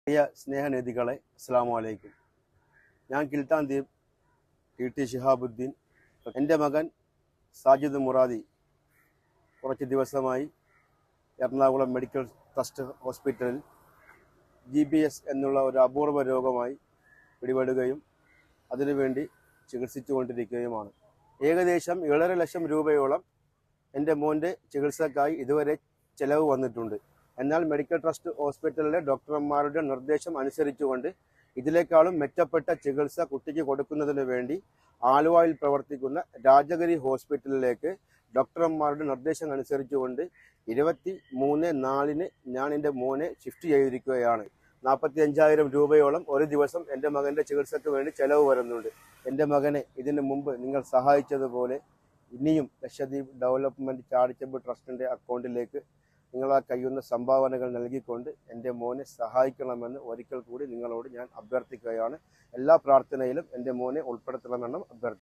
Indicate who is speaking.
Speaker 1: പ്രിയ സ്നേഹനിധികളെ, അസ്സലാമു അലൈക്കും. ഞാൻ കിൽത്താൻ ദ്വീപ് ടി ഷിഹാബുദ്ദീൻ. എൻ്റെ മകൻ സാജിദ് മുറാദി കുറച്ച് ദിവസമായി എറണാകുളം മെഡിക്കൽ ട്രസ്റ്റ് ഹോസ്പിറ്റലിൽ GBS എന്നുള്ള ഒരു അപൂർവ രോഗമായി പിടിപെടുകയും അതിനുവേണ്ടി ചികിത്സിച്ചുകൊണ്ടിരിക്കുകയുമാണ്. ഏകദേശം 7.5 ലക്ഷം രൂപയോളം എൻ്റെ മോൻ്റെ ചികിത്സക്കായി ഇതുവരെ ചെലവ് വന്നിട്ടുണ്ട്. എന്നാൽ മെഡിക്കൽ ട്രസ്റ്റ് ഹോസ്പിറ്റലിലെ ഡോക്ടർമാരുടെ നിർദ്ദേശം അനുസരിച്ചുകൊണ്ട് ഇതിനേക്കാളും മെച്ചപ്പെട്ട ചികിത്സ കുട്ടിക്ക് കൊടുക്കുന്നതിന് വേണ്ടി ആലുവയിൽ പ്രവർത്തിക്കുന്ന രാജഗിരി ഹോസ്പിറ്റലിലേക്ക് ഡോക്ടർമാരുടെ നിർദ്ദേശം അനുസരിച്ചുകൊണ്ട് 23/4 ഞാൻ എൻ്റെ മോനെ ഷിഫ്റ്റ് ചെയ്തിരിക്കുകയാണ്. 45,000 രൂപയോളം ഒരു ദിവസം എൻ്റെ മകൻ്റെ ചികിത്സയ്ക്ക് വേണ്ടി ചെലവ് വരുന്നുണ്ട്. എൻ്റെ മകനെ ഇതിനു മുമ്പ് നിങ്ങൾ സഹായിച്ചതുപോലെ ഇനിയും ലക്ഷദ്വീപ് ഡെവലപ്മെൻറ്റ് ചാരിറ്റബിൾ ട്രസ്റ്റിൻ്റെ അക്കൗണ്ടിലേക്ക് നിങ്ങളാ കഴിയുന്ന സംഭാവനകൾ നൽകിക്കൊണ്ട് എൻ്റെ മോനെ സഹായിക്കണമെന്ന് ഒരിക്കൽ കൂടി നിങ്ങളോട് ഞാൻ അഭ്യർത്ഥിക്കുകയാണ്. എല്ലാ പ്രാർത്ഥനയിലും എൻ്റെ മോനെ ഉൾപ്പെടുത്തണമെന്നും അഭ്യർത്ഥിക്കുന്നു.